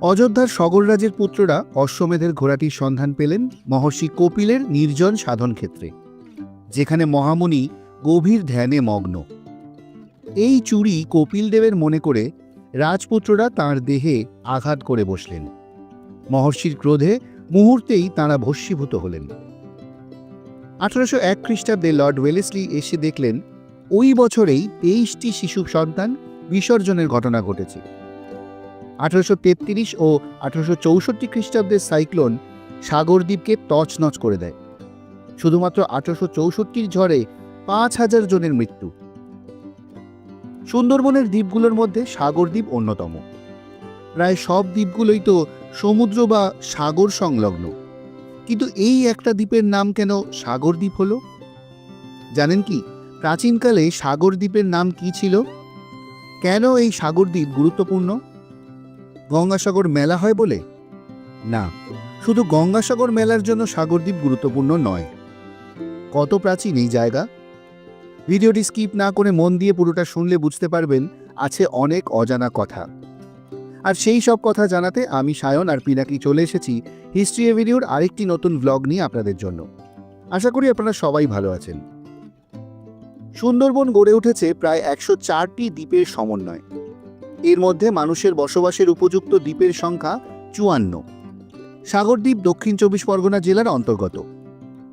অযোধ্যার সগররাজের পুত্ররা অশ্বমেধের ঘোড়াটির সন্ধান পেলেন মহর্ষি কপিলের নির্জন সাধন ক্ষেত্রে, যেখানে মহামুনি গভীর ধ্যানে মগ্ন। এই চুরি কপিল দেবের মনে করে রাজপুত্ররা তাঁর দেহে আঘাত করে বসলেন। মহর্ষির ক্রোধে মুহূর্তেই তাঁরা ভস্মীভূত হলেন। 1801 খ্রিস্টাব্দে লর্ড ওয়েলেসলি এসে দেখলেন ওই বছরেই 23টি শিশু সন্তান বিসর্জনের ঘটনা ঘটেছে। 1833 ও 1864 খ্রিস্টাব্দের সাইক্লোন সাগরদ্বীপকে তছনছ করে দেয়। শুধুমাত্র 1864 ঝড়ে 5000 জনের মৃত্যু। সুন্দরবনের দ্বীপগুলোর মধ্যে সাগরদ্বীপ অন্যতম। প্রায় সব দ্বীপগুলোই তো সমুদ্র বা সাগর সংলগ্ন, কিন্তু এই একটা দ্বীপের নাম কেন সাগরদ্বীপ হলো? জানেন কি, প্রাচীনকালে সাগরদ্বীপের নাম কি ছিল? কেন এই সাগরদ্বীপ গুরুত্বপূর্ণ? গঙ্গাসাগর মেলা হয় বলে? না, শুধু গঙ্গাসাগর মেলার জন্য সাগরদ্বীপ গুরুত্বপূর্ণ নয়। কত প্রাচীন এই জায়গা! ভিডিওটি স্কিপ না করে মন দিয়ে পুরোটা শুনলে বুঝতে পারবেন আছে অনেক অজানা কথা। আর সেই সব কথা জানাতে আমি সায়ন আর পিনাকি চলে এসেছি হিস্ট্রি ভিডিওর আরেকটি নতুন ব্লগ নিয়ে আপনাদের জন্য। আশা করি আপনারা সবাই ভালো আছেন। সুন্দরবন গড়ে উঠেছে প্রায় 104টি দ্বীপের সমন্বয়। এর মধ্যে মানুষের বসবাসের উপযুক্ত দ্বীপের সংখ্যা 54। সাগরদ্বীপ দক্ষিণ 24 পরগনা জেলার অন্তর্গত।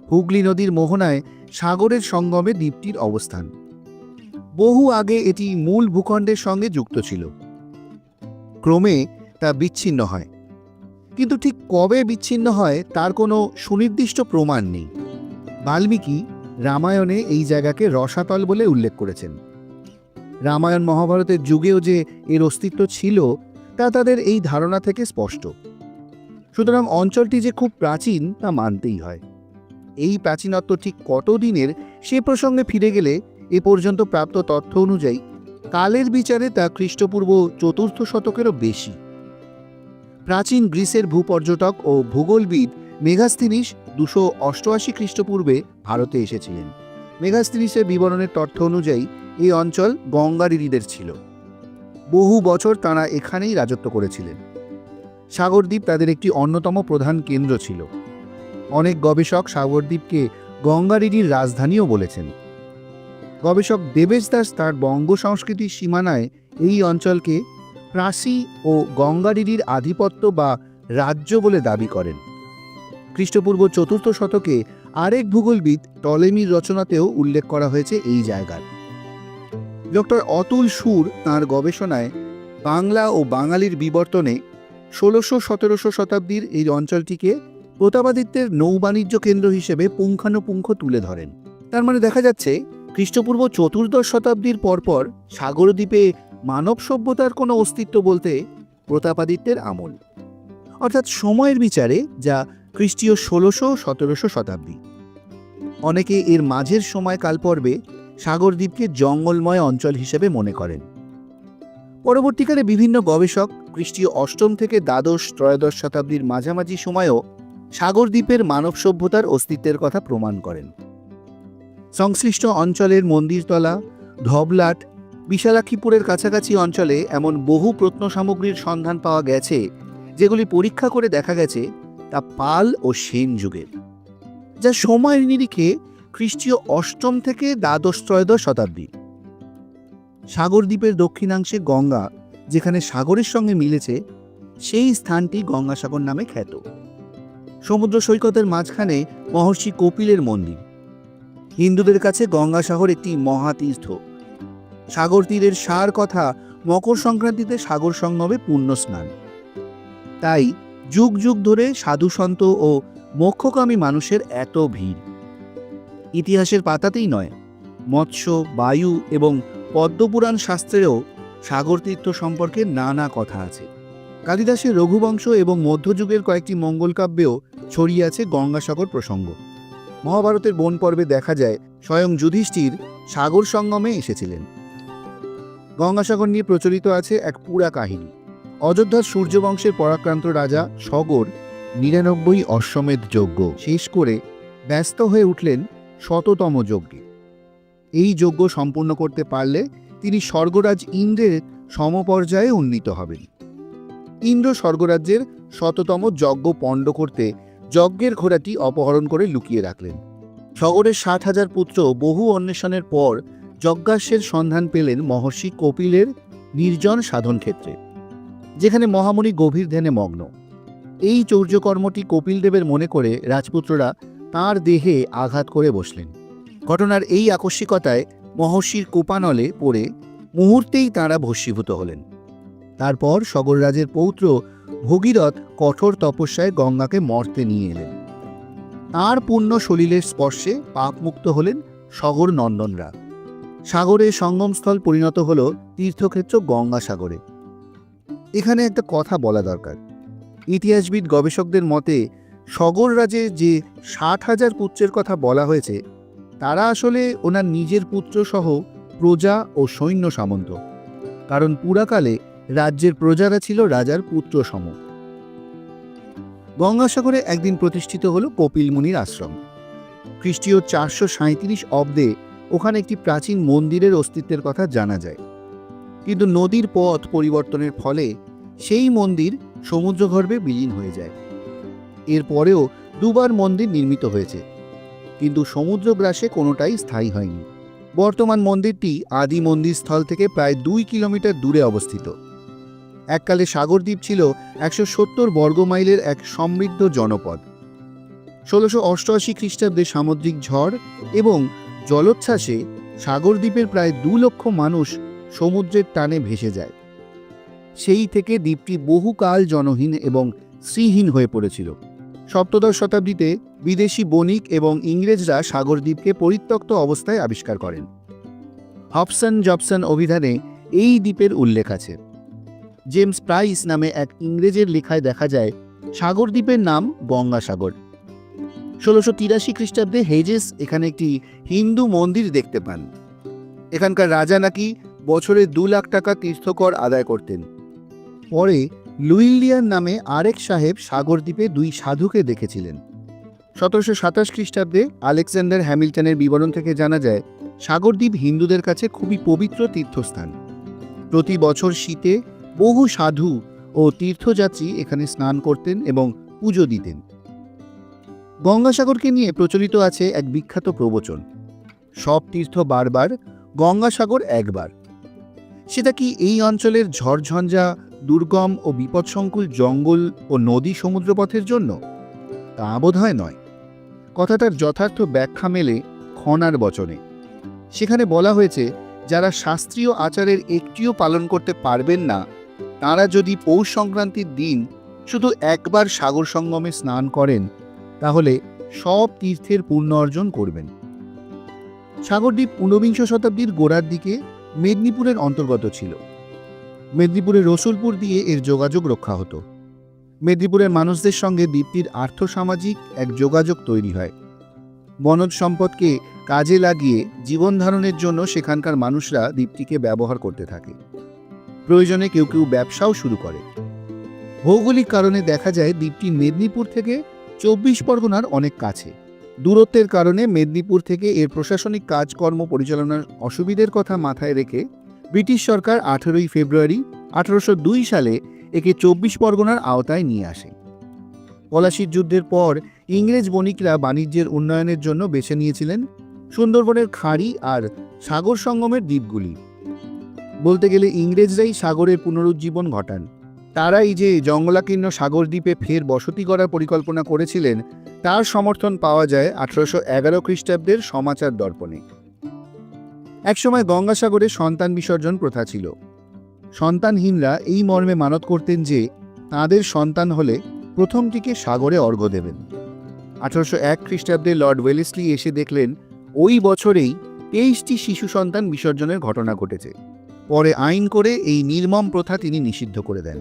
হুগলি নদীর মোহনায় সাগরের সঙ্গমে দ্বীপটির অবস্থান। বহু আগে এটি মূল ভূখণ্ডের সঙ্গে যুক্ত ছিল। ক্রমে তা বিচ্ছিন্ন হয়, কিন্তু ঠিক কবে বিচ্ছিন্ন হয় তার কোনো সুনির্দিষ্ট প্রমাণ নেই। বাল্মীকি রামায়ণে এই জায়গাকে রসাতল বলে উল্লেখ করেছেন। রামায়ণ মহাভারতের যুগেও যে এর অস্তিত্ব ছিল তা তাদের এই ধারণা থেকে স্পষ্ট। সুতরাং অঞ্চলটি যে খুব প্রাচীন তা মানতেই হয়। এই প্রাচীনত্ব ঠিক কতদিনের সে প্রসঙ্গে ফিরে গেলে এ পর্যন্ত প্রাপ্ত তথ্য অনুযায়ী কালের বিচারে তা খ্রিস্টপূর্ব 4th শতকেরও বেশি। প্রাচীন গ্রিসের ভূপর্যটক ও ভূগোলবিদ মেগাস্থিনিস 288 খ্রিস্টপূর্বে ভারতে এসেছিলেন। মেগাস্থিনিসের বিবরণের তথ্য অনুযায়ী এই অঞ্চল গঙ্গারিরিদের ছিল। বহু বছর তাঁরা এখানেই রাজত্ব করেছিলেন। সাগরদ্বীপ তাদের একটি অন্যতম প্রধান কেন্দ্র ছিল। অনেক গবেষক সাগরদ্বীপকে গঙ্গারিরির রাজধানীও বলেছেন। গবেষক দেবেশ দাস তাঁর বঙ্গ সংস্কৃতির সীমানায় এই অঞ্চলকে প্রাসী ও গঙ্গারিরির আধিপত্য বা রাজ্য বলে দাবি করেন। খ্রিস্টপূর্ব 4th শতকে আরেক ভূগোলবিদ টলেমির রচনাতেও উল্লেখ করা হয়েছে এই জায়গার। ডক্টর অতুল সুর তাঁর গবেষণায় বাংলা ও বাঙালির বিবর্তনে 1600-1700 শতাব্দীর এই অঞ্চলটিকে প্রতাপাদিত্যের নৌবাণিজ্য কেন্দ্র হিসেবে পুঙ্খানুপুঙ্খ তুলে ধরেন। তার মানে দেখা যাচ্ছে খ্রিস্টপূর্ব 14th শতাব্দীর পরপর সাগরদ্বীপে মানব সভ্যতার কোনো অস্তিত্ব বলতে প্রতাপাদিত্যের আমল, অর্থাৎ সময়ের বিচারে যা খ্রিস্টীয় 1600-1700 শতাব্দী। অনেকে এর মাঝের সময়কাল পর্বে সাগরদ্বীপকে জঙ্গলময় অঞ্চল হিসেবে মনে করেন। পরবর্তীকালে বিভিন্ন গবেষক খ্রিস্টীয় 8ম থেকে দ্বাদশ-ত্রয়োদশ শতাব্দীর মাঝামাঝি সময়েও সাগরদ্বীপের মানব সভ্যতার অস্তিত্বের কথা প্রমাণ করেন। সংশ্লিষ্ট অঞ্চলের মন্দিরতলা, ধবলাট, বিশালাক্ষীপুরের কাছাকাছি অঞ্চলে এমন বহু প্রত্ন সামগ্রীর সন্ধান পাওয়া গেছে যেগুলি পরীক্ষা করে দেখা গেছে তা পাল ও সেন যুগের, যা সময়ের নিরিখে খ্রিস্টীয় 8ম থেকে দ্বাদশ-ত্রয়োদশ শতাব্দী। সাগরদ্বীপের দক্ষিণাংশে গঙ্গা যেখানে সাগরের সঙ্গে মিলেছে সেই স্থানটি গঙ্গাসাগর নামে খ্যাত। সমুদ্র সৈকতের মাঝখানে মহর্ষি কপিলের মন্দির। হিন্দুদের কাছে গঙ্গাসাগর একটি মহাতীর্থ। সাগর তীরের সার কথা মকর সংক্রান্তিতে সাগর সঙ্গমে পুণ্য স্নান। তাই যুগ যুগ ধরে সাধুসন্ত ও মোক্ষকামী মানুষের এত ভিড়। ইতিহাসের পাতাতেই নয়, মৎস্য, বায়ু এবং পদ্মপুরাণ শাস্ত্রেও সাগরতীর্থ সম্পর্কে নানা কথা আছে। কালিদাসের রঘুবংশ এবং মধ্যযুগের কয়েকটি মঙ্গল কাব্যেও ছড়িয়ে আছে গঙ্গাসাগর প্রসঙ্গ। মহাভারতের বন পর্বে দেখা যায় স্বয়ং যুধিষ্ঠির সাগর সঙ্গমে এসেছিলেন। গঙ্গাসাগর নিয়ে প্রচলিত আছে এক পুরা কাহিনী। অযোধ্যার সূর্যবংশের পরাক্রান্ত রাজা সগর 99 অশ্বমেধ যজ্ঞ শেষ করে ব্যস্ত হয়ে উঠলেন 100তম যজ্ঞে। এই যজ্ঞ সম্পূর্ণ করতে পারলে তিনি স্বর্গরাজ ইন্দ্রের সমপর্যায়ে উন্নীত হবেন। ইন্দ্র স্বর্গরাজ্যের শততম যজ্ঞ পণ্ড করতে যজ্ঞের ঘোড়াটি অপহরণ করে লুকিয়ে রাখলেন। সগরের 60,000 পুত্র বহু অন্বেষণের পর যজ্ঞাস্যের সন্ধান পেলেন মহর্ষি কপিলের নির্জন সাধন ক্ষেত্রে, যেখানে মহামুনি গভীর ধ্যানে মগ্ন। এই চৌর্যকর্মটি কপিলদেবের মনে করে রাজপুত্ররা তাঁর দেহে আঘাত করে বসলেন। ঘটনার এই আকস্মিকতায় মহর্ষির কোপানলে পড়ে মুহূর্তেই তাঁরা ভস্মীভূত হলেন। তারপর সগররাজের পৌত্র ভগীরথ কঠোর তপস্যায় গঙ্গাকে মর্তে নিয়ে এলেন। তাঁর পুণ্য সলিলের স্পর্শে পাপমুক্ত হলেন সগর নন্দনরা। সাগরের সঙ্গমস্থল পরিণত হল তীর্থক্ষেত্র গঙ্গাসাগরে। এখানে একটা কথা বলা দরকার। ইতিহাসবিদ গবেষকদের মতে সগর রাজে যে 60,000 পুত্রের কথা বলা হয়েছে তারা আসলে ওনার নিজের পুত্র সহ প্রজা ও সৈন্য সামন্ত, কারণ পুরাকালে রাজ্যের প্রজারা ছিল রাজার পুত্র সম। গঙ্গাসাগরে একদিন প্রতিষ্ঠিত হল কপিল মুনির আশ্রম। খ্রিস্টীয় 437 অব্দে ওখানে একটি প্রাচীন মন্দিরের অস্তিত্বের কথা জানা যায়, কিন্তু নদীর পথ পরিবর্তনের ফলে সেই মন্দির সমুদ্রগর্ভে বিলীন হয়ে যায়। এরপরেও দুবার মন্দির নির্মিত হয়েছে, কিন্তু সমুদ্র গ্রাসে কোনোটাই স্থায়ী হয়নি। বর্তমান মন্দিরটি আদি মন্দির স্থল থেকে প্রায় 2 কিলোমিটার দূরে অবস্থিত। এককালে সাগরদ্বীপ ছিল 170 বর্গমাইলের এক সমৃদ্ধ জনপদ। 1688 খ্রিস্টাব্দে সামুদ্রিক ঝড় এবং জলোচ্ছ্বাসে সাগরদ্বীপের প্রায় 2 লক্ষ মানুষ সমুদ্রের টানে ভেসে যায়। সেই থেকে দ্বীপটি বহুকাল জনহীন এবং শ্রীহীন হয়ে পড়েছিল। সপ্তদশ শতাব্দীতে বিদেশি বণিক এবং ইংরেজরা সাগরদ্বীপকে পরিত্যক্ত অবস্থায় আবিষ্কার করেন। হবসন জবসন অভিধানে এই দ্বীপের উল্লেখ আছে। জেমস প্রাইস নামে এক ইংরেজের লেখায় দেখা যায় সাগরদ্বীপের নাম গঙ্গাসাগর। 1683 খ্রিস্টাব্দে হেজেস এখানে একটি হিন্দু মন্দির দেখতে পান। এখানকার রাজা নাকি বছরে 2 লাখ টাকা তীর্থকর আদায় করতেন। পরে লুইলিয়ান নামে আরেক সাহেব সাগরদ্বীপে 2 সাধুকে দেখেছিলেন। 1727 খ্রিস্টাব্দে আলেকজান্ডার হ্যামিল্টনের বিবরণ থেকে জানা যায় সাগরদ্বীপ হিন্দুদের কাছে খুবই পবিত্র তীর্থস্থান। প্রতি বছর শীতে বহু সাধু ও তীর্থযাত্রী এখানে স্নান করতেন এবং পুজো দিতেন। গঙ্গাসাগরকে নিয়ে প্রচলিত আছে এক বিখ্যাত প্রবচন, সব তীর্থ বারবার, গঙ্গাসাগর একবার। সেটা কি এই অঞ্চলের ঝড়ঝঞ্ঝা, দুর্গম ও বিপদসংকুল জঙ্গল ও নদী সমুদ্রপথের জন্য? তা বোধহয় নয়। কথাটার যথার্থ ব্যাখ্যা মেলে খনার বচনে। সেখানে বলা হয়েছে যারা শাস্ত্রীয় আচারের একটিও পালন করতে পারবেন না তারা যদি পৌষ সংক্রান্তির দিন শুধু একবার সাগর সঙ্গমে স্নান করেন তাহলে সব তীর্থের পুণ্য অর্জন করবেন। সাগরদ্বীপ 19বিংশ শতাব্দীর গোড়ার দিকে মেদিনীপুরের অন্তর্গত ছিল। মেদিনীপুরের রসুলপুর দিয়ে এর যোগাযোগ রক্ষা হতো। মেদিনীপুরের মানুষদের সঙ্গে দ্বীপটির আর্থসামাজিক এক যোগাযোগ তৈরি হয়। বনজ সম্পদকে কাজে লাগিয়ে জীবন ধারণের জন্য সেখানকার মানুষরা দ্বীপটিকে ব্যবহার করতে থাকে। প্রয়োজনে কেউ কেউ ব্যবসাও শুরু করে। ভৌগোলিক কারণে দেখা যায় দ্বীপটি মেদিনীপুর থেকে 24 পরগনার অনেক কাছে। দূরত্বের কারণে মেদিনীপুর থেকে এর প্রশাসনিক কাজকর্ম পরিচালনার অসুবিধের কথা মাথায় রেখে ব্রিটিশ সরকার 18 ফেব্রুয়ারি 1802 সালে একে 24 পরগনার আওতায় নিয়ে আসে। পলাশির যুদ্ধের পর ইংরেজ বণিকরা বাণিজ্যের উন্নয়নের জন্য বেছে নিয়েছিলেন সুন্দরবনের খাঁড়ি আর সাগর সঙ্গমের দ্বীপগুলি। বলতে গেলে ইংরেজরাই সাগরের পুনরুজ্জীবন ঘটান। তারা এই যে জঙ্গলাকীর্ণ সাগর দ্বীপে ফের বসতি করার পরিকল্পনা করেছিলেন তার সমর্থন পাওয়া যায় 1811 খ্রিস্টাব্দের সমাচার দর্পণে। একসময় গঙ্গাসাগরে সন্তান বিসর্জন প্রথা ছিল। সন্তানহীনরা এই মর্মে মানত করতেন যে তাঁদের সন্তান হলে প্রথমটিকে সাগরে অর্ঘ্য দেবেন। 1801 খ্রিস্টাব্দে লর্ড ওয়েলেসলি এসে দেখলেন ওই বছরেই 23টি শিশু সন্তান বিসর্জনের ঘটনা ঘটেছে। পরে আইন করে এই নির্মম প্রথা তিনি নিষিদ্ধ করে দেন।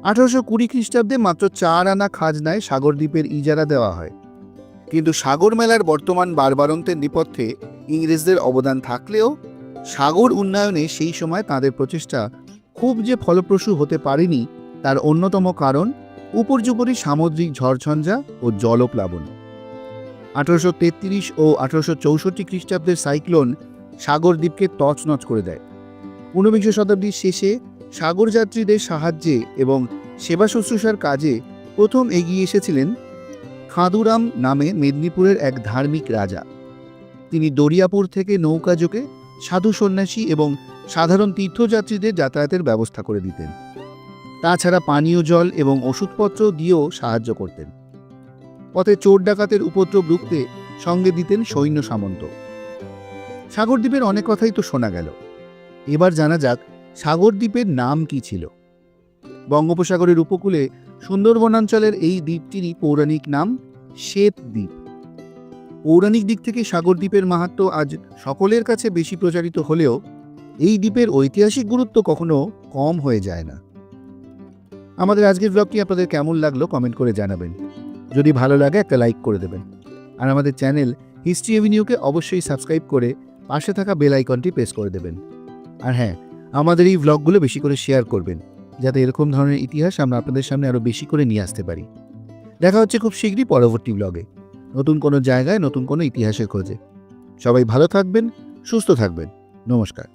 1820 খ্রিস্টাব্দে মাত্র 4 আনা খাজনায় সাগরদ্বীপের ইজারা দেওয়া হয়। কিন্তু সাগর মেলার বর্তমান বারবারন্তের নেপথ্যে ইংরেজদের অবদান থাকলেও সাগর উন্নয়নে সেই সময় তাদের প্রচেষ্টা খুব যে ফলপ্রসূ হতে পারেনি তার অন্যতম কারণ উপর্যুপরি সামুদ্রিক ঝড়ঝঞ্ঝা ও জলপ্লাবন। 1833 ও 1864 খ্রিস্টাব্দের সাইক্লোন সাগরদ্বীপকে তছনছ করে দেয়। 19বিংশ শতাব্দীর শেষে সাগর যাত্রীদের সাহায্যে এবং সেবা শুশ্রূষার কাজে প্রথম এগিয়ে এসেছিলেন খাঁদুরাম নামে মেদিনীপুরের এক ধার্মিক রাজা। তিনি দরিয়াপুর থেকে নৌকাযোগে সাধু সন্ন্যাসী এবং সাধারণ তীর্থযাত্রীদের যাতায়াতের ব্যবস্থা করে দিতেন। তাছাড়া পানীয় জল এবং ওষুধপত্র দিয়েও সাহায্য করতেন। পথে চোর ডাকাতের উপদ্রব রুখতে সঙ্গে দিতেন সৈন্য সামন্ত। সাগরদ্বীপের অনেক কথাই তো শোনা গেল, এবার জানা যাক সাগরদ্বীপের নাম কি ছিল। বঙ্গোপসাগরের উপকূলে সুন্দর বনাঞ্চলের এই দ্বীপটিরই পৌরাণিক নাম শ্বেতদ্বীপ। পৌরাণিক দিক থেকে সাগরদ্বীপের মাহাত্ম্য আজ সকলের কাছে বেশি প্রচারিত হলেও এই দ্বীপের ঐতিহাসিক গুরুত্ব কখনো কম হয়ে যায় না। আমাদের আজকের ব্লগটি আপনাদের কেমন লাগলো কমেন্ট করে জানাবেন। যদি ভালো লাগে একটা লাইক করে দেবেন, আর আমাদের চ্যানেল হিস্ট্রি এভিনিউকে অবশ্যই সাবস্ক্রাইব করে পাশে থাকা বেল আইকনটি প্রেস করে দেবেন। আর হ্যাঁ, আমাদের এই ব্লগগুলো বেশি করে শেয়ার করবেন, যাতে এরকম ধরনের ইতিহাস আমরা আপনাদের সামনে আরও বেশি করে নিয়ে আসতে পারি। দেখা হচ্ছে খুব শীঘ্রই পরবর্তী ব্লগে, নতুন কোনো জায়গায় নতুন কোনো ইতিহাসের খোঁজে। সবাই ভালো থাকবেন, সুস্থ থাকবেন। নমস্কার।